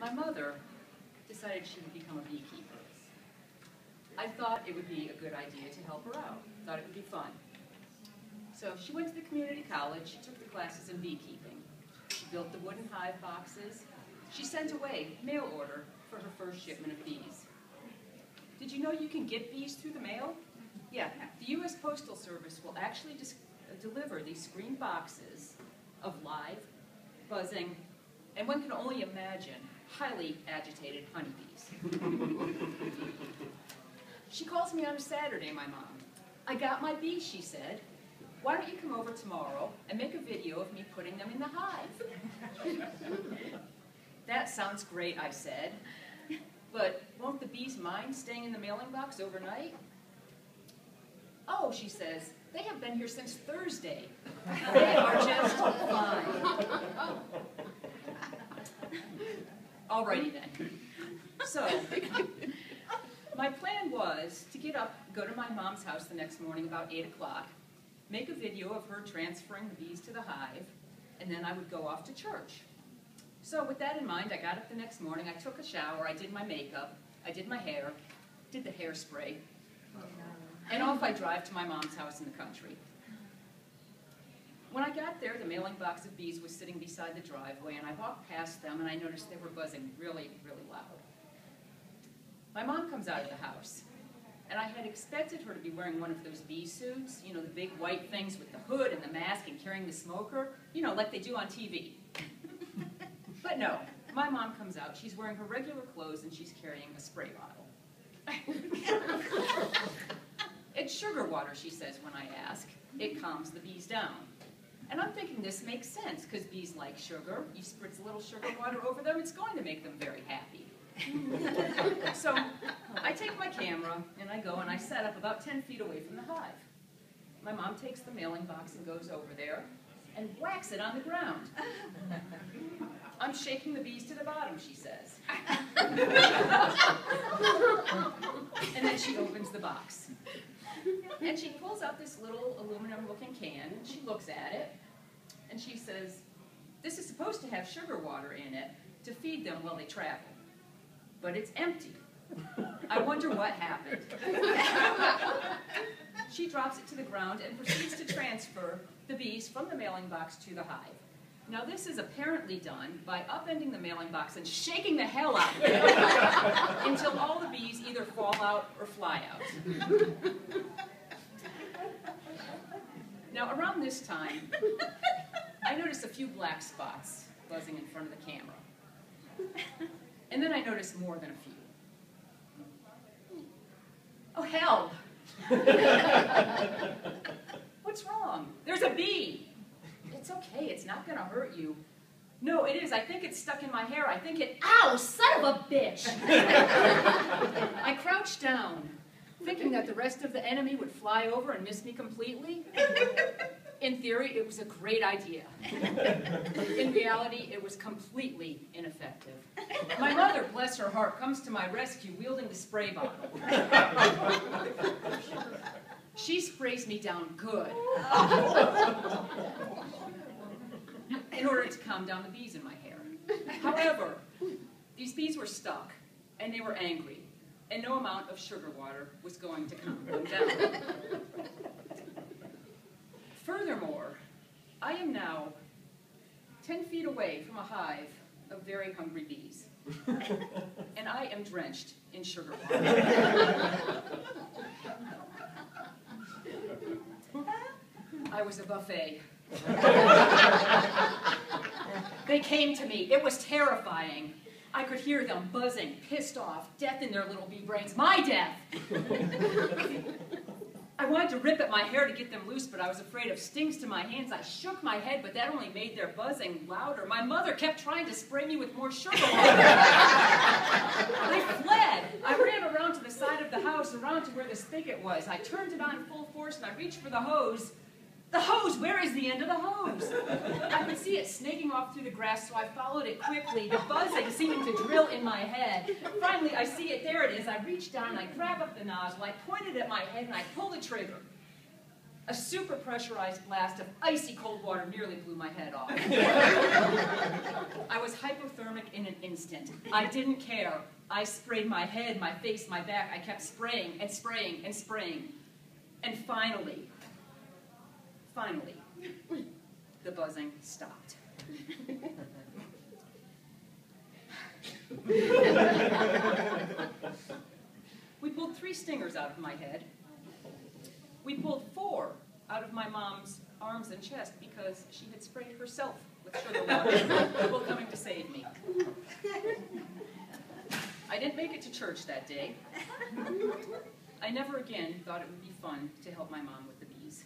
My mother decided she would become a beekeeper. I thought it would be a good idea to help her out. Thought it would be fun. So she went to the community college, she took the classes in beekeeping. She built the wooden hive boxes. She sent away mail order for her first shipment of bees. Did you know you can get bees through the mail? Yeah, the U.S. Postal Service will actually deliver these screen boxes of live, buzzing, and one can only imagine, highly agitated honeybees. She calls me on a Saturday, my mom. I got my bees, she said. Why don't you come over tomorrow and make a video of me putting them in the hive? That sounds great, I said. But won't the bees mind staying in the mailing box overnight? Oh, she says, they have been here since Thursday. They are just fine. Alrighty then. So, my plan was to get up, go to my mom's house the next morning about 8 o'clock, make a video of her transferring the bees to the hive, and then I would go off to church. So with that in mind, I got up the next morning, I took a shower, I did my makeup, I did my hair, did the hairspray, and off I drive to my mom's house in the country. When I got there, the mailing box of bees was sitting beside the driveway, and I walked past them, and I noticed they were buzzing really, really loud. My mom comes out of the house, and I had expected her to be wearing one of those bee suits, you know, the big white things with the hood and the mask and carrying the smoker, you know, like they do on TV. But no, my mom comes out, she's wearing her regular clothes, and she's carrying a spray bottle. It's sugar water, she says when I ask. It calms the bees down. And I'm thinking this makes sense, because bees like sugar. You spritz a little sugar water over them, it's going to make them very happy. So I take my camera, and I go and I set up about 10 feet away from the hive. My mom takes the mailing box and goes over there and whacks it on the ground. I'm shaking the bees to the bottom, she says. And then she opens the box. And she pulls out this little aluminum-looking can, and she looks at it, and she says, this is supposed to have sugar water in it to feed them while they travel. But it's empty. I wonder what happened. She drops it to the ground and proceeds to transfer the bees from the mailing box to the hive. Now this is apparently done by upending the mailing box and shaking the hell out of it until all the bees either fall out or fly out. Now around this time, I noticed a few black spots buzzing in front of the camera. And then I noticed more than a few. Oh, hell! What's wrong? There's a bee! It's okay, it's not gonna hurt you. No, it is. I think it's stuck in my hair. I think it... Ow, son of a bitch! I crouched down, thinking that the rest of the enemy would fly over and miss me completely. In theory, it was a great idea. In reality, it was completely ineffective. My mother, bless her heart, comes to my rescue wielding the spray bottle. She sprays me down good in order to calm down the bees in my hair. However, these bees were stuck, and they were angry, and no amount of sugar water was going to calm them down. Furthermore, I am now 10 feet away from a hive of very hungry bees, and I am drenched in sugar water. I was a buffet. They came to me. It was terrifying. I could hear them buzzing, pissed off, death in their little bee brains. My death! I wanted to rip at my hair to get them loose, but I was afraid of stings to my hands. I shook my head, but that only made their buzzing louder. My mother kept trying to spray me with more sugar water. I fled. I ran around to the side of the house, around to where the spigot was. I turned it on full force, and I reached for the hose. The hose! Where is the end of the hose? I could see it snaking off through the grass, so I followed it quickly, the buzzing seeming to drill in my head. Finally, I see it. There it is. I reach down, and I grab up the nozzle, I point it at my head, and I pull the trigger. A super pressurized blast of icy cold water nearly blew my head off. I was hypothermic in an instant. I didn't care. I sprayed my head, my face, my back. I kept spraying and spraying and spraying. And finally, the buzzing stopped. We pulled 3 stingers out of my head. We pulled 4 out of my mom's arms and chest because she had sprayed herself with sugar water while coming to save me. I didn't make it to church that day. I never again thought it would be fun to help my mom with the bees.